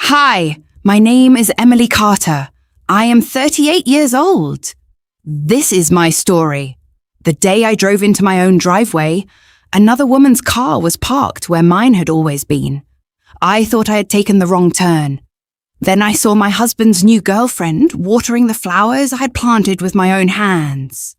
Hi, my name is Emily Carter. I am 38 years old. This is my story. The day I drove into my own driveway, another woman's car was parked where mine had always been. I thought I had taken the wrong turn. Then I saw my husband's new girlfriend watering the flowers I had planted with my own hands.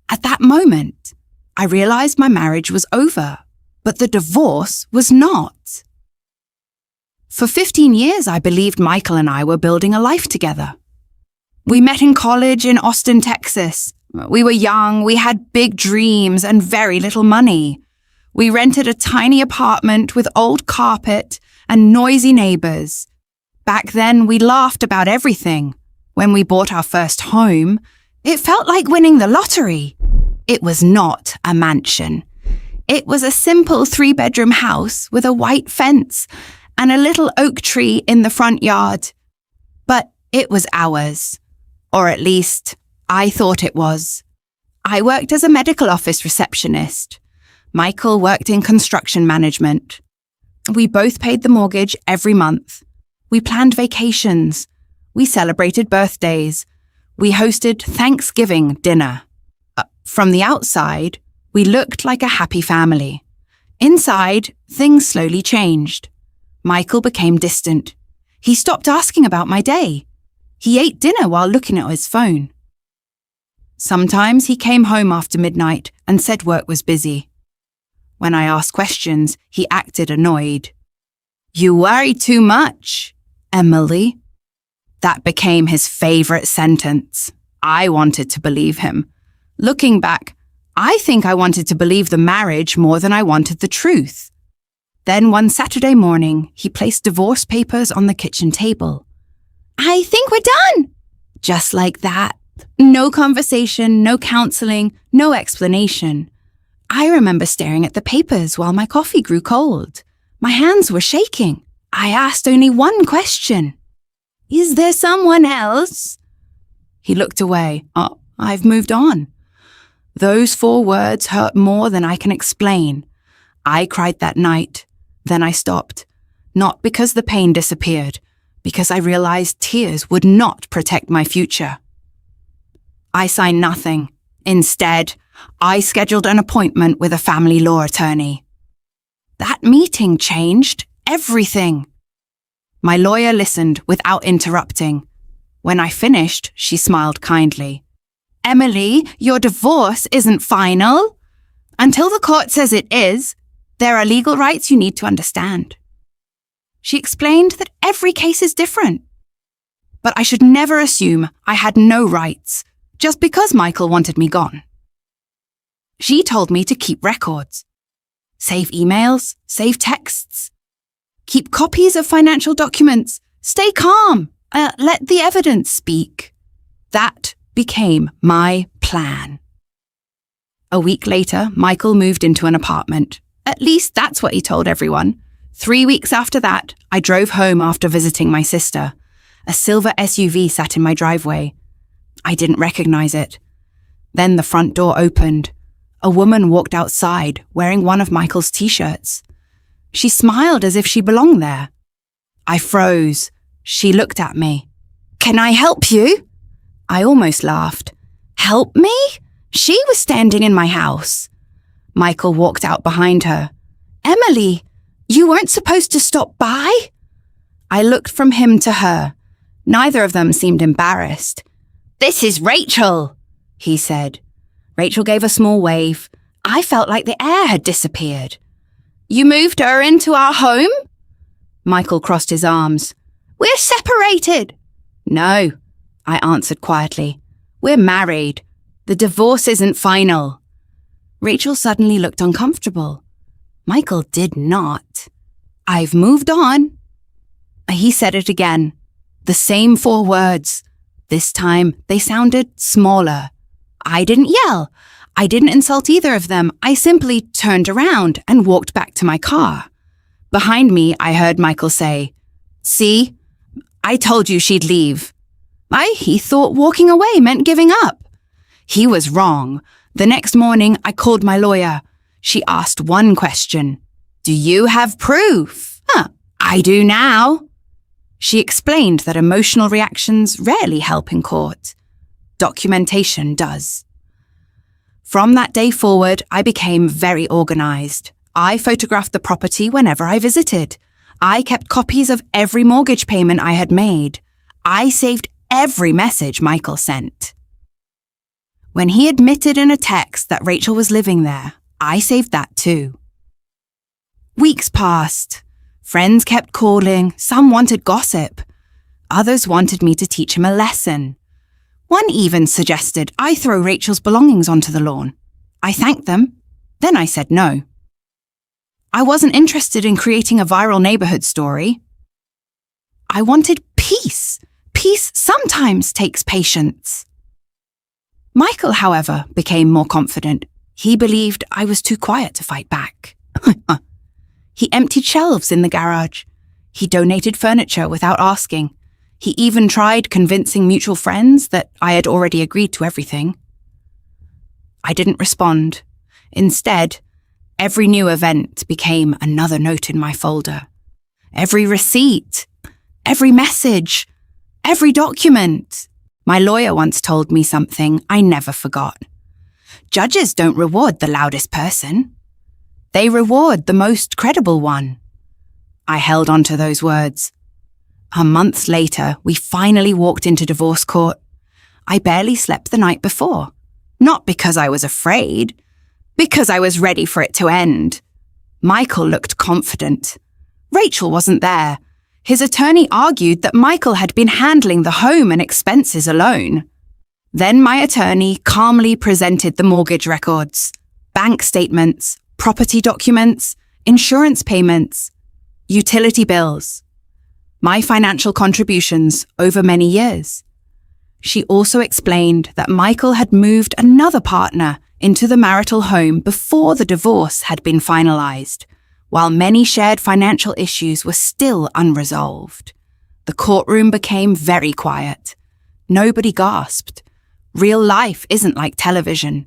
At that moment, I realized my marriage was over, but the divorce was not. For 15 years, I believed Michael and I were building a life together. We met in college in Austin, Texas. We were young, we had big dreams and very little money. We rented a tiny apartment with old carpet and noisy neighbors. Back then, we laughed about everything. When we bought our first home, it felt like winning the lottery. It was not a mansion. It was a simple 3-bedroom house with a white fence and a little oak tree in the front yard. But it was ours. Or at least, I thought it was. I worked as a medical office receptionist. Michael worked in construction management. We both paid the mortgage every month. We planned vacations. We celebrated birthdays. We hosted Thanksgiving dinner. From the outside, we looked like a happy family. Inside, things slowly changed. Michael became distant. He stopped asking about my day. He ate dinner while looking at his phone. Sometimes he came home after midnight and said work was busy. When I asked questions, he acted annoyed. "You worry too much, Emily." That became his favorite sentence. I wanted to believe him. Looking back, I think I wanted to believe the marriage more than I wanted the truth. Then one Saturday morning, he placed divorce papers on the kitchen table. "I think we're done." Just like that. No conversation, no counseling, no explanation. I remember staring at the papers while my coffee grew cold. My hands were shaking. I asked only one question. "Is there someone else?" He looked away. I've moved on." Those 4 words hurt more than I can explain. I cried that night. Then I stopped. Not because the pain disappeared, because I realized tears would not protect my future. I signed nothing. Instead, I scheduled an appointment with a family law attorney. That meeting changed everything. My lawyer listened without interrupting. When I finished, she smiled kindly. "Emily, your divorce isn't final. Until the court says it is, there are legal rights you need to understand." She explained that every case is different. But I should never assume I had no rights just because Michael wanted me gone. She told me to keep records. Save emails, save texts. Keep copies of financial documents. Stay calm. Let the evidence speak. That became my plan. A week later, Michael moved into an apartment. At least that's what he told everyone. 3 weeks after that, I drove home after visiting my sister. A silver SUV sat in my driveway. I didn't recognize it. Then the front door opened. A woman walked outside wearing one of Michael's t-shirts. She smiled as if she belonged there. I froze. She looked at me. "Can I help you?" I almost laughed. "Help me?" She was standing in my house. Michael walked out behind her. "Emily, you weren't supposed to stop by?" I looked from him to her. Neither of them seemed embarrassed. "This is Rachel," he said. Rachel gave a small wave. I felt like the air had disappeared. "You moved her into our home?" Michael crossed his arms. "We're separated." "No," I answered quietly. "We're married. The divorce isn't final." Rachel suddenly looked uncomfortable. Michael did not. "I've moved on." He said it again. The same 4 words. This time, they sounded smaller. I didn't yell. I didn't insult either of them. I simply turned around and walked back to my car. Behind me, I heard Michael say, "See? I told you she'd leave." He thought walking away meant giving up. He was wrong. The next morning, I called my lawyer. She asked one question. "Do you have proof?" I do now. She explained that emotional reactions rarely help in court. Documentation does. From that day forward, I became very organized. I photographed the property whenever I visited. I kept copies of every mortgage payment I had made. I saved every message Michael sent. When he admitted in a text that Rachel was living there, I saved that too. Weeks passed. Friends kept calling. Some wanted gossip. Others wanted me to teach him a lesson. One even suggested I throw Rachel's belongings onto the lawn. I thanked them. Then I said no. I wasn't interested in creating a viral neighborhood story. I wanted peace. Peace sometimes takes patience. Michael, however, became more confident. He believed I was too quiet to fight back. He emptied shelves in the garage. He donated furniture without asking. He even tried convincing mutual friends that I had already agreed to everything. I didn't respond. Instead, every new event became another note in my folder. Every receipt, every message, every document. My lawyer once told me something I never forgot. Judges don't reward the loudest person. They reward the most credible one. I held on to those words. A month later, we finally walked into divorce court. I barely slept the night before. Not because I was afraid, because I was ready for it to end. Michael looked confident. Rachel wasn't there. His attorney argued that Michael had been handling the home and expenses alone. Then my attorney calmly presented the mortgage records, bank statements, property documents, insurance payments, utility bills, my financial contributions over many years. She also explained that Michael had moved another partner into the marital home before the divorce had been finalized, while many shared financial issues were still unresolved. The courtroom became very quiet. Nobody gasped. Real life isn't like television.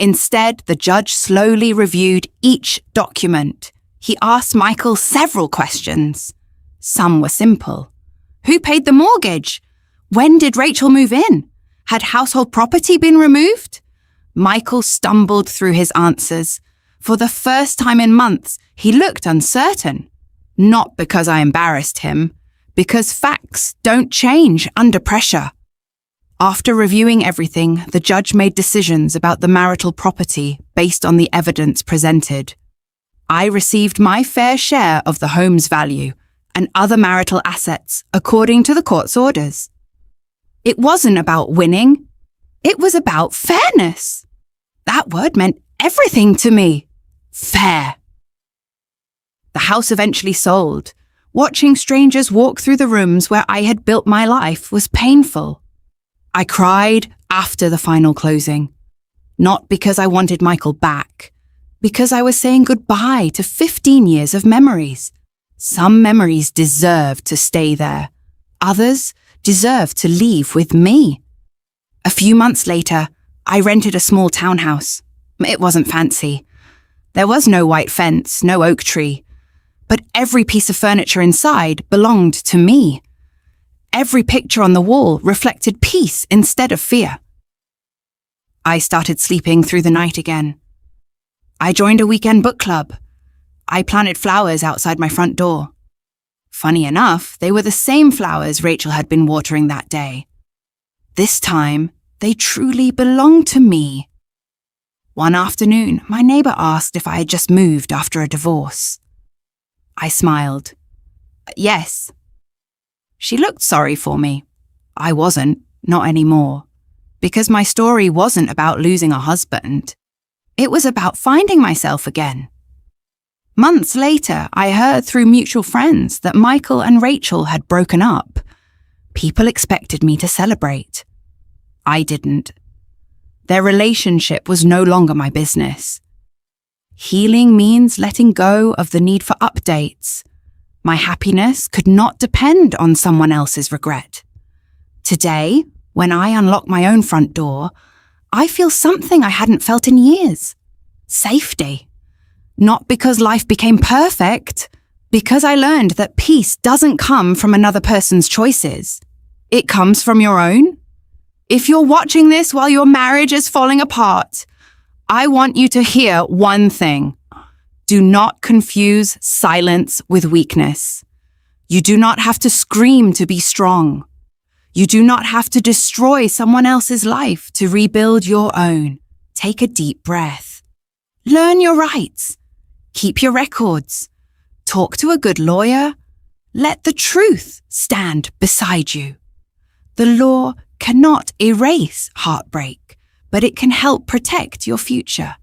Instead, the judge slowly reviewed each document. He asked Michael several questions. Some were simple. Who paid the mortgage? When did Rachel move in? Had household property been removed? Michael stumbled through his answers. For the first time in months, he looked uncertain. Not because I embarrassed him, because facts don't change under pressure. After reviewing everything, the judge made decisions about the marital property based on the evidence presented. I received my fair share of the home's value and other marital assets according to the court's orders. It wasn't about winning. It was about fairness. That word meant everything to me. Fair. The house eventually sold. Watching strangers walk through the rooms where I had built my life was painful. I cried after the final closing. Not because I wanted Michael back, because I was saying goodbye to 15 years of memories. Some memories deserved to stay there. Others deserved to leave with me. A few months later, I rented a small townhouse. It wasn't fancy. There was no white fence, no oak tree. But every piece of furniture inside belonged to me. Every picture on the wall reflected peace instead of fear. I started sleeping through the night again. I joined a weekend book club. I planted flowers outside my front door. Funny enough, they were the same flowers Rachel had been watering that day. This time, they truly belonged to me. One afternoon, my neighbor asked if I had just moved after a divorce. I smiled. Yes. She looked sorry for me. I wasn't, not anymore. Because my story wasn't about losing a husband. It was about finding myself again. Months later, I heard through mutual friends that Michael and Rachel had broken up. People expected me to celebrate. I didn't. Their relationship was no longer my business. Healing means letting go of the need for updates. My happiness could not depend on someone else's regret. Today, when I unlock my own front door, I feel something I hadn't felt in years. Safety. Not because life became perfect, Because I learned that peace doesn't come from another person's choices. It comes from your own. If you're watching this while your marriage is falling apart, I want you to hear one thing. Do not confuse silence with weakness. You do not have to scream to be strong. You do not have to destroy someone else's life to rebuild your own. Take a deep breath. Learn your rights. Keep your records. Talk to a good lawyer. Let the truth stand beside you. The law cannot erase heartbreak, but it can help protect your future.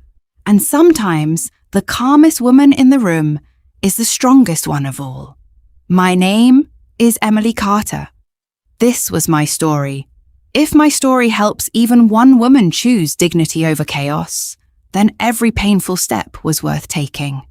And sometimes the calmest woman in the room is the strongest one of all. My name is Emily Carter. This was my story. If my story helps even one woman choose dignity over chaos, then every painful step was worth taking.